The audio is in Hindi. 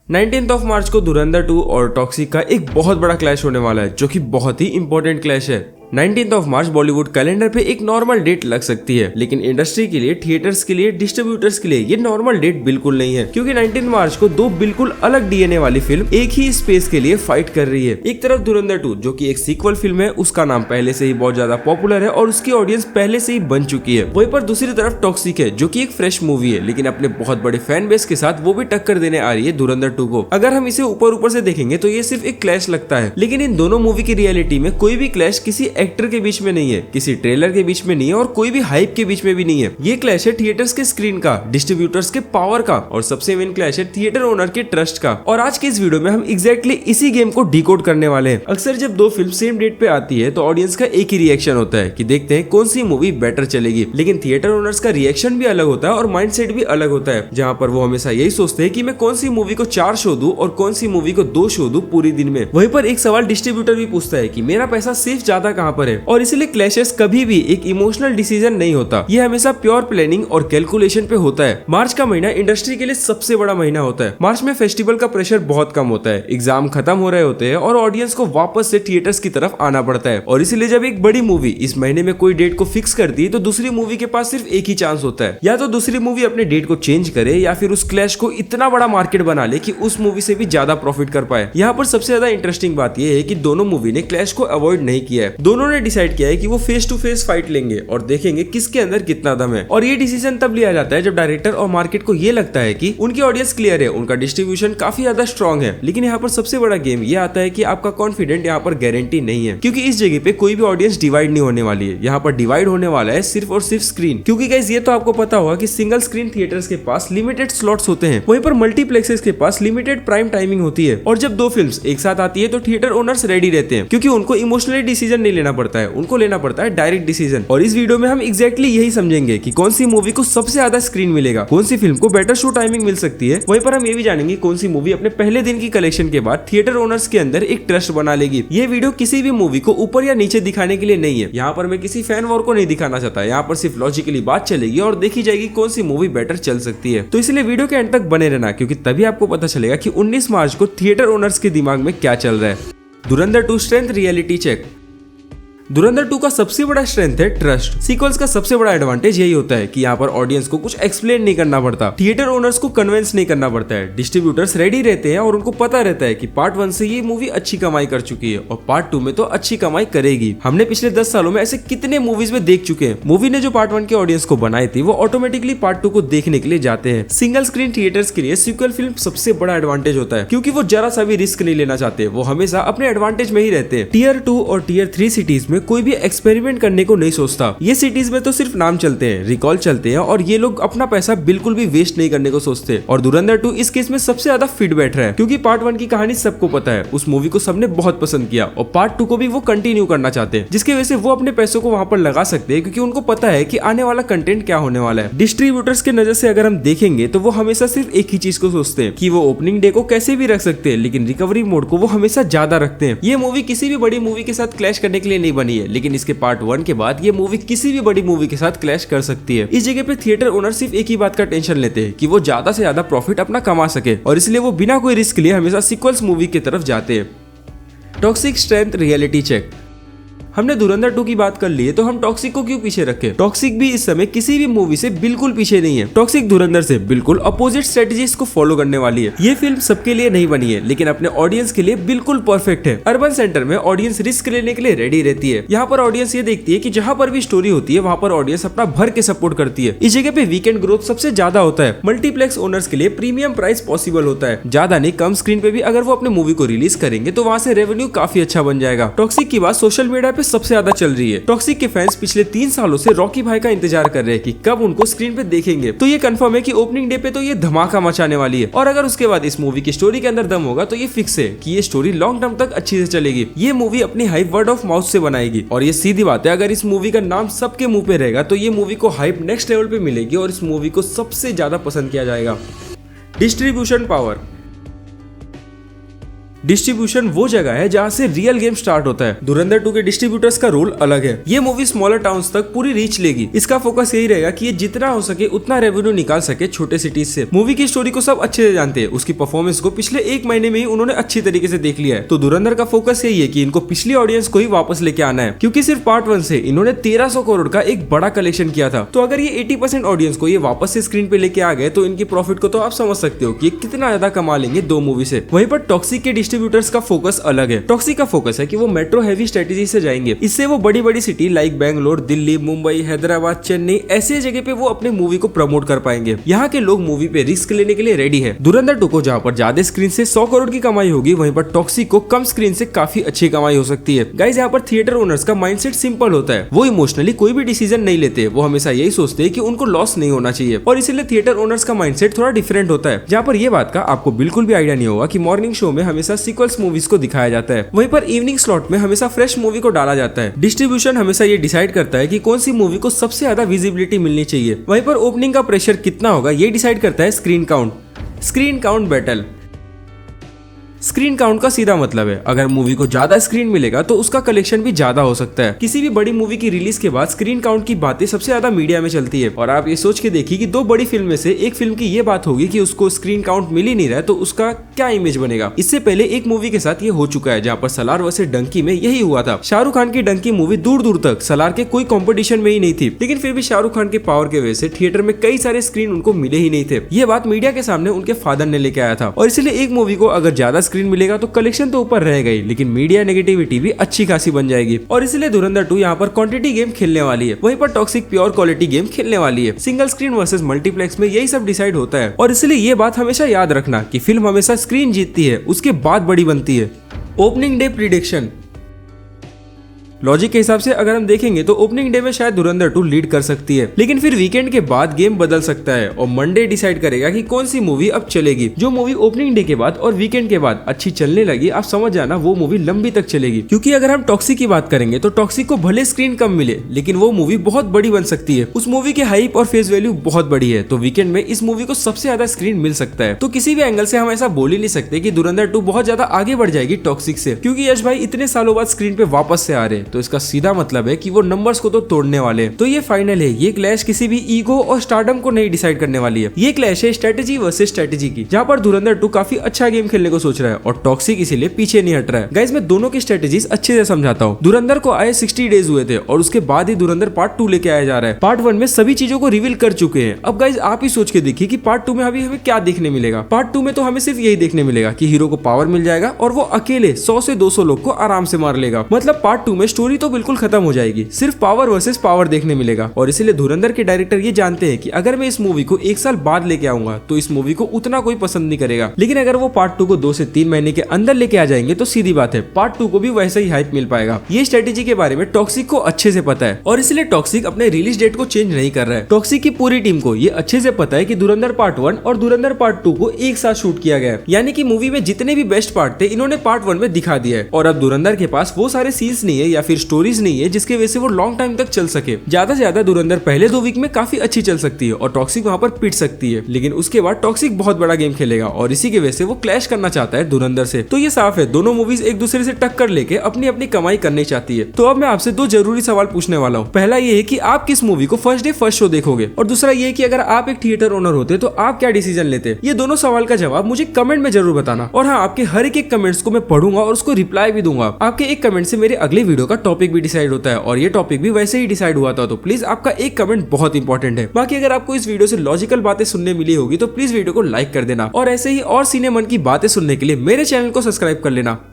19 मार्च को धुरंधर 2 और टॉक्सिक का एक बहुत बड़ा क्लैश होने वाला है, जो कि बहुत ही इंपॉर्टेंट क्लैश है। 19 मार्च बॉलीवुड कैलेंडर पे एक नॉर्मल डेट लग सकती है, लेकिन इंडस्ट्री के लिए, थिएटर्स के लिए, डिस्ट्रीब्यूटर्स के लिए ये नॉर्मल डेट बिल्कुल नहीं है, क्योंकि 19 मार्च को दो बिल्कुल अलग डीएनए वाली फिल्म एक ही स्पेस के लिए फाइट कर रही है। एक तरफ धुरंधर 2 जो कि एक सीक्वल फिल्म है, उसका नाम पहले से ही बहुत ज्यादा पॉपुलर है और उसकी ऑडियंस पहले से ही बन चुकी है। वहीं पर दूसरी तरफ टॉक्सिक है, जो कि एक फ्रेश मूवी है, लेकिन अपने बहुत बड़े फैन बेस के साथ वो भी टक्कर देने आ रही है धुरंधर 2 को। अगर हम इसे ऊपर से देखेंगे तो ये सिर्फ एक क्लैश लगता है, लेकिन इन दोनों मूवी की रियलिटी में कोई भी क्लैश किसी एक्टर के बीच में नहीं है, किसी ट्रेलर के बीच में नहीं है और कोई भी हाइप के बीच में भी नहीं है। ये क्लैश है थिएटर्स के स्क्रीन का, डिस्ट्रीब्यूटर्स के पावर का और सबसे मेन क्लैश है थिएटर ओनर के ट्रस्ट का। और आज के इस वीडियो में हम एग्जैक्टली इसी गेम को डिकोड करने वाले हैं। अक्सर जब दो फिल्म सेम डेट पे आती है तो ऑडियंस का एक ही रिएक्शन होता है कि देखते हैं कौन सी मूवी बेटर चलेगी, लेकिन थिएटर ओनर्स का रिएक्शन भी अलग होता है और माइंडसेट भी अलग होता है, जहां पर वो हमेशा यही सोचते हैं कि मैं कौन सी मूवी को 4 शो दूं और कौन सी मूवी को 2 शो दूं पूरी दिन में। वहीं पर एक सवाल डिस्ट्रीब्यूटर भी पूछता है कि मेरा पैसा सेफ ज्यादा कहां पर है। और इसलिए क्लैशेस कभी भी एक इमोशनल डिसीजन नहीं होता, ये हमेशा प्योर प्लानिंग और कैलकुलेशन पे होता है। मार्च का महीना इंडस्ट्री के लिए सबसे बड़ा महीना होता है। मार्च में फेस्टिवल का प्रेशर बहुत कम होता है, एग्जाम खत्म हो रहे होते हैं और ऑडियंस को वापस से थिएटर्स की तरफ आना पड़ता है। और इसलिए जब एक बड़ी मूवी इस महीने में कोई डेट को फिक्स करती है तो दूसरी मूवी के पास सिर्फ एक ही चांस होता है, या तो दूसरी मूवी अपने डेट को चेंज करे या फिर उस क्लैश को इतना बड़ा मार्केट बना ले कि उस मूवी से भी ज्यादा प्रॉफिट कर पाए। यहाँ पर सबसे ज्यादा इंटरेस्टिंग बात यह है कि दोनों मूवी ने क्लैश को अवॉइड नहीं किया है। दोनों ने डिसाइड किया है कि वो फेस टू फेस फाइट लेंगे और देखेंगे किसके अंदर कितना दम है। और ये डिसीजन तब लिया जाता है जब डायरेक्टर और मार्केट को ये लगता है कि उनकी ऑडियंस क्लियर है, उनका डिस्ट्रीब्यूशन काफी ज्यादा स्ट्रॉन्ग है। लेकिन यहाँ पर सबसे बड़ा गेम ये आता है कि आपका कॉन्फिडेंट यहाँ पर गारंटी नहीं है, क्योंकि इस जगह पे कोई भी ऑडियंस डिवाइड नहीं होने वाली है। यहाँ पर डिवाइड होने वाला है सिर्फ और सिर्फ स्क्रीन, क्योंकि गाइस ये तो आपको पता होगा कि सिंगल स्क्रीन थिएटर्स के पास लिमिटेड स्लॉट्स होते हैं, वहीं पर मल्टीप्लेक्सेस के पास लिमिटेड प्राइम टाइमिंग होती है। और जब दो फिल्म्स एक साथ आती है तो थिएटर ओनर्स रेडी रहते हैं, क्योंकि उनको इमोशनली डिसीजन नहीं लेना पड़ता है, उनको लेना पड़ता है डायरेक्ट डिसीजन। और इस वीडियो में हम एग्जैक्टली यही समझेंगे कि कौन सी मूवी को सबसे ज्यादा स्क्रीन मिलेगा, कौन सी फिल्म को बेटर शो टाइमिंग मिल सकती है। वहीं पर हम ये भी जानेंगे कौन सी मूवी अपने पहले दिन की कलेक्शन के बाद थिएटर ओनर्स के अंदर एक ट्रस्ट बना लेगी। ये वीडियो किसी भी मूवी को ऊपर या नीचे दिखाने के लिए नहीं है, यहाँ पर मैं किसी फैन वॉर को नहीं दिखाना चाहता, यहाँ पर सिर्फ लॉजिकली बात चलेगी और देखी जाएगी कौन सी मूवी बेटर चल सकती है। तो इसलिए वीडियो के एंड तक बने रहना, क्योंकि तभी आपको पता चलेगा कि 19 मार्च को थिएटर ओनर्स के दिमाग में क्या चल रहा है। धुरंधर 2 स्ट्रेंथ रियलिटी चेक। धुरंधर 2 का सबसे बड़ा स्ट्रेंथ है ट्रस्ट। सीक्वल्स का सबसे बड़ा एडवांटेज यही होता है कि यहाँ पर ऑडियंस को कुछ एक्सप्लेन नहीं करना पड़ता, थिएटर ओनर्स को कन्विंस नहीं करना पड़ता है, डिस्ट्रीब्यूटर्स रेडी रहते हैं और उनको पता रहता है कि पार्ट 1 से ये मूवी अच्छी कमाई कर चुकी है और पार्ट 2 में तो अच्छी कमाई करेगी। हमने पिछले 10 सालों में ऐसे कितने मूवीज में देख चुके हैं, मूवी ने जो पार्ट 1 के ऑडियंस को बनाई थी वो ऑटोमेटिकली पार्ट 2 को देखने के लिए जाते हैं। सिंगल स्क्रीन थिएटर्स के लिए सीक्वल फिल्म सबसे बड़ा एडवांटेज होता है, क्योंकि वो जरा सा भी रिस्क नहीं लेना चाहते, वो हमेशा अपने एडवांटेज में ही रहते हैं। टियर 2 और टियर 3 सिटीज में कोई भी एक्सपेरिमेंट करने को नहीं सोचता। ये सिटीज में तो सिर्फ नाम चलते हैं, रिकॉल चलते हैं और ये लोग अपना पैसा बिल्कुल भी वेस्ट नहीं करने को सोचते। और धुरंधर 2 इस केस में सबसे ज्यादा फिट बैठ रहा है, क्योंकि पार्ट 1 की कहानी सबको पता है, उस मूवी को सबने बहुत पसंद किया और पार्ट 2 को भी वो कंटिन्यू करना चाहते हैं, जिसकी वजह से वो अपने पैसों को वहां पर लगा सकते हैं, क्योंकि उनको पता है कि आने वाला कंटेंट क्या होने वाला है। डिस्ट्रीब्यूटर्स के नजर से अगर हम देखेंगे तो वो हमेशा सिर्फ एक ही चीज को सोचते हैं कि वो ओपनिंग डे को कैसे भी रख सकते हैं, लेकिन रिकवरी मोड को वो हमेशा ज्यादा रखते हैं। ये मूवी किसी भी बड़ी मूवी के साथ क्लैश करने के लिए नहीं बनी है, लेकिन इसके पार्ट 1 के बाद ये मूवी किसी भी बड़ी मूवी के साथ क्लैश कर सकती है। इस जगह पे थिएटर ओनर सिर्फ एक ही बात का टेंशन लेते हैं कि वो ज्यादा से ज्यादा प्रॉफिट अपना कमा सके, और इसलिए वो बिना कोई रिस्क लिए हमेशा सीक्वल्स मूवी की तरफ जाते हैं। Toxic strength reality check. हमने धुरंधर 2 की बात कर ली है, तो हम टॉक्सिक को क्यों पीछे रखें? टॉक्सिक भी इस समय किसी भी मूवी से बिल्कुल पीछे नहीं है। टॉक्सिक धुरंधर से बिल्कुल अपोजिट स्ट्रेटजीज को फॉलो करने वाली है। ये फिल्म सबके लिए नहीं बनी है, लेकिन अपने ऑडियंस के लिए बिल्कुल परफेक्ट है। अर्बन सेंटर में ऑडियंस रिस्क लेने के लिए रेडी रहती है। यहाँ पर ऑडियंस ये देखती है कि जहाँ पर भी स्टोरी होती है वहाँ पर ऑडियंस अपना भर के सपोर्ट करती है। इस जगह पे वीकेंड ग्रोथ सबसे ज्यादा होता है। मल्टीप्लेक्स ओनर्स के लिए प्रीमियम प्राइस पॉसिबल होता है, ज्यादा नहीं कम स्क्रीन पे भी अगर वो अपने मूवी को रिलीज करेंगे तो वहाँ से रेवेन्यू काफी अच्छा बन जाएगा। टॉक्सिक की बात सोशल मीडिया पे सबसे ज्यादा चल रही है। टॉक्सिक के फैंस पिछले 3 सालों से रॉकी भाई का इंतजार कर रहे हैं कि कब उनको स्क्रीन पे देखेंगे। तो ये कंफर्म है कि ओपनिंग डे पे तो ये धमाका मचाने वाली है, और अगर उसके बाद इस मूवी की स्टोरी के अंदर दम होगा तो ये फिक्स है कि ये स्टोरी लॉन्ग टर्म तक अच्छी से चलेगी। ये मूवी अपनी हाइप वर्ड ऑफ माउथ से बनाएगी, और ये सीधी बात है, अगर इस मूवी का नाम सबके मुंह पे रहेगा तो ये मूवी को हाइप नेक्स्ट लेवल पे मिलेगी और इस मूवी को सबसे ज्यादा पसंद किया जाएगा। Distribution power. डिस्ट्रीब्यूशन वो जगह है जहाँ से रियल गेम स्टार्ट होता है। धुरंधर 2 के डिस्ट्रीब्यूटर्स का रोल अलग है। ये मूवी स्मॉलर टाउन्स तक पूरी रीच लेगी। इसका फोकस यही रहेगा कि ये जितना हो सके उतना रेवेन्यू निकाल सके छोटे सिटीज से। मूवी की स्टोरी को सब अच्छे से जानते हैं, उसकी परफॉर्मेंस को पिछले 1 महीने में ही उन्होंने अच्छी तरीके से देख लिया है। तो धुरंधर का फोकस यही है कि इनको पिछली ऑडियंस को ही वापस लेके आना है, क्योंकि सिर्फ पार्ट 1 से इन्होंने 1300 करोड़ का एक बड़ा कलेक्शन किया था। तो अगर ये 80% ऑडियंस को ये वापस से स्क्रीन पे लेके आ गए तो इनकी प्रॉफिट को तो आप समझ सकते हो कि कितना ज्यादा कमा लेंगे 2 मूवी से। वहीं पर टॉक्सिक के डिस्ट्रीब्यूटर्स का फोकस अलग है। टॉक्सिक का फोकस है कि वो मेट्रो हैवी स्ट्रेटेजी से जाएंगे। इससे वो बड़ी बड़ी सिटी लाइक बैंगलोर, दिल्ली, मुंबई, हैदराबाद, चेन्नई ऐसे जगह पे वो अपने मूवी को प्रमोट कर पाएंगे। यहाँ के लोग मूवी पे रिस्क लेने के लिए रेडी है। धुरंधर 2 को जहाँ पर ज्यादा स्क्रीन से 100 करोड़ की कमाई होगी, वहीं पर टॉक्सिक को कम स्क्रीन से काफी अच्छी कमाई हो सकती है। गाइस, यहाँ पर थिएटर ओनर्स का माइंडसेट सिंपल होता है। वो इमोशनली कोई भी डिसीजन नहीं लेते। वो हमेशा यही सोचते हैं कि उनको लॉस नहीं होना चाहिए, और इसीलिए थिएटर ओनर्स का माइंडसेट थोड़ा डिफरेंट होता है। जहाँ पर ये बात का आपको बिल्कुल भी आइडिया नहीं होगा कि मॉर्निंग शो में हमेशा सीक्वल्स मूवीज को दिखाया जाता है, वहीं पर इवनिंग स्लॉट में हमेशा फ्रेश मूवी को डाला जाता है। डिस्ट्रीब्यूशन हमेशा ये डिसाइड करता है कि कौन सी मूवी को सबसे ज्यादा विजिबिलिटी मिलनी चाहिए। वहीं पर ओपनिंग का प्रेशर कितना होगा ये डिसाइड करता है screen count battle. Screen count का सीधा मतलब है अगर मूवी को ज्यादा स्क्रीन मिलेगा तो उसका कलेक्शन भी ज्यादा हो सकता है। किसी भी बड़ी मूवी की रिलीज के बाद स्क्रीन काउंट की बातें सबसे ज्यादा मीडिया में चलती है। और आप ये सोच के देखिए कि 2 बड़ी फिल्म में से एक फिल्म की ये बात होगी कि उसको स्क्रीन काउंट मिल ही नहीं रहा है, तो उसका क्या इमेज बनेगा। इससे पहले एक मूवी के साथ ये हो चुका है जहाँ पर सलार वर्सेस डंकी में यही हुआ था। शाहरुख खान की डंकी मूवी दूर दूर तक सलार के कोई कॉम्पिटिशन में ही नहीं थी, लेकिन फिर भी शाहरुख खान के पावर के वजह से थिएटर में कई सारे स्क्रीन उनको मिले ही नहीं थे। ये बात मीडिया के सामने उनके फादर ने लेके आया था। और इसलिए एक मूवी को अगर ज्यादा स्क्रीन मिलेगा तो कलेक्शन तो ऊपर रह गई, लेकिन मीडिया नेगेटिविटी भी अच्छी खासी बन जाएगी। और इसलिए धुरंधर 2 यहाँ पर क्वांटिटी गेम खेलने वाली है, वहीं पर टॉक्सिक प्योर क्वालिटी गेम खेलने वाली है। सिंगल स्क्रीन वर्सेस मल्टीप्लेक्स में यही सब डिसाइड होता है। और इसलिए ये बात हमेशा याद रखना कि फिल्म हमेशा स्क्रीन जीतती है, उसके बाद बड़ी बनती है। Opening day prediction. लॉजिक के हिसाब से अगर हम देखेंगे तो ओपनिंग डे में शायद धुरंधर 2 लीड कर सकती है, लेकिन फिर वीकेंड के बाद गेम बदल सकता है और मंडे डिसाइड करेगा कि कौन सी मूवी अब चलेगी। जो मूवी ओपनिंग डे के बाद और वीकेंड के बाद अच्छी चलने लगी, आप समझ जाना वो मूवी लंबी तक चलेगी। क्योंकि अगर हम टॉक्सिक की बात करेंगे तो टॉक्सिक को भले स्क्रीन कम मिले, लेकिन वो मूवी बहुत बड़ी बन सकती है। उस मूवी की हाइप और फेस वैल्यू बहुत बड़ी है, तो वीकेंड में इस मूवी को सबसे ज्यादा स्क्रीन मिल सकता है। तो किसी भी एंगल से हम ऐसा बोल ही नहीं सकते कि धुरंधर 2 बहुत ज्यादा आगे बढ़ जाएगी टॉक्सिक से, क्योंकि यश भाई इतने सालों बाद स्क्रीन पे वापस से आ रहे हैं। तो इसका सीधा मतलब है कि वो नंबर्स को तो तोड़ने वाले। तो ये फाइनल है। ये क्लैश किसी भी ईगो और स्टारडम को नहीं डिसाइड करने वाली है। ये क्लैश है स्ट्रेटेजी वर्सेस स्ट्रेटेजी की, जहां पर धुरंधर 2 काफी अच्छा गेम खेलने को सोच रहा है और टॉक्सिक इसीलिए पीछे नहीं हट रहा है। गाइस, मैं दोनों की स्ट्रेटेजीज अच्छे से समझाता हूँ। धुरंधर को आए 60 डेज हुए थे और उसके बाद ही धुरंधर पार्ट 2 लेके आया जा रहा है। पार्ट 1 में सभी चीजों को रिवील कर चुके हैं। अब गाइस, आप ही सोच के देखिए कि पार्ट 2 में अभी हमें क्या देखने मिलेगा। पार्ट 2 में तो हमें सिर्फ यही देखने मिलेगा कि हीरो को पावर मिल जाएगा और वो अकेले 100 से 200 लोग को आराम से मार लेगा। मतलब पार्ट 2 में स्टोरी तो बिल्कुल खत्म हो जाएगी, सिर्फ पावर वर्सेस पावर देखने मिलेगा। और इसीलिए धुरंधर के डायरेक्टर ये जानते हैं कि अगर मैं इस मूवी को 1 साल बाद लेके आऊंगा तो इस मूवी को उतना कोई पसंद नहीं करेगा, लेकिन अगर वो पार्ट 2 को 2 से 3 महीने के अंदर लेके आ जाएंगे तो सीधी बात है पार्ट 2 को भी वैसा ही हाइप मिल पाएगा। ये स्ट्रेटेजी के बारे में टॉक्सिक को अच्छे से पता है और इसलिए टॉक्सिक अपने रिलीज डेट को चेंज नहीं कर रहा है। टॉक्सिक की पूरी टीम को ये अच्छे से पता है कि धुरंधर पार्ट 1 और धुरंधर पार्ट 2 को एक साथ शूट किया गया है, यानी कि मूवी में जितने भी बेस्ट पार्ट थे इन्होंने पार्ट 1 में दिखा दिया है। और अब धुरंधर के पास वो सारे सीन्स नहीं है या फिर स्टोरीज नहीं है जिसके वजह से वो लॉन्ग टाइम तक चल सके। ज्यादा से ज्यादा धुरंधर पहले 2 वीक में काफी अच्छी चल सकती है और टॉक्सिक वहां पर पिट सकती है, लेकिन उसके बाद टॉक्सिक बहुत बड़ा गेम खेलेगा और इसी की वजह से वो क्लैश करना चाहता है धुरंधर से। तो ये साफ है दोनों मूवीज एक दूसरे से टक्कर लेके अपनी अपनी कमाई करनी चाहती है। तो अब मैं आपसे 2 जरूरी सवाल पूछने वाला हूँ। पहला ये है कि आप किस मूवी को फर्स्ट डे फर्स्ट शो देखोगे, और दूसरा ये कि अगर आप एक थिएटर ओनर होते तो आप क्या डिसीजन लेते। ये दोनों सवाल का जवाब मुझे कमेंट में जरूर बताना। और हाँ, आपके हर एक कमेंट्स को मैं पढ़ूंगा और उसको रिप्लाई भी दूंगा। आपके एक कमेंट से मेरे अगले वीडियो का टॉपिक भी डिसाइड होता है और ये टॉपिक भी वैसे ही डिसाइड हुआ था। तो प्लीज आपका एक कमेंट बहुत इंपॉर्टेंट है। बाकी अगर आपको इस वीडियो से लॉजिकल बातें सुनने मिली होगी तो प्लीज वीडियो को लाइक कर देना और ऐसे ही और सिने मन की बातें सुनने के लिए मेरे चैनल को सब्सक्राइब कर लेना।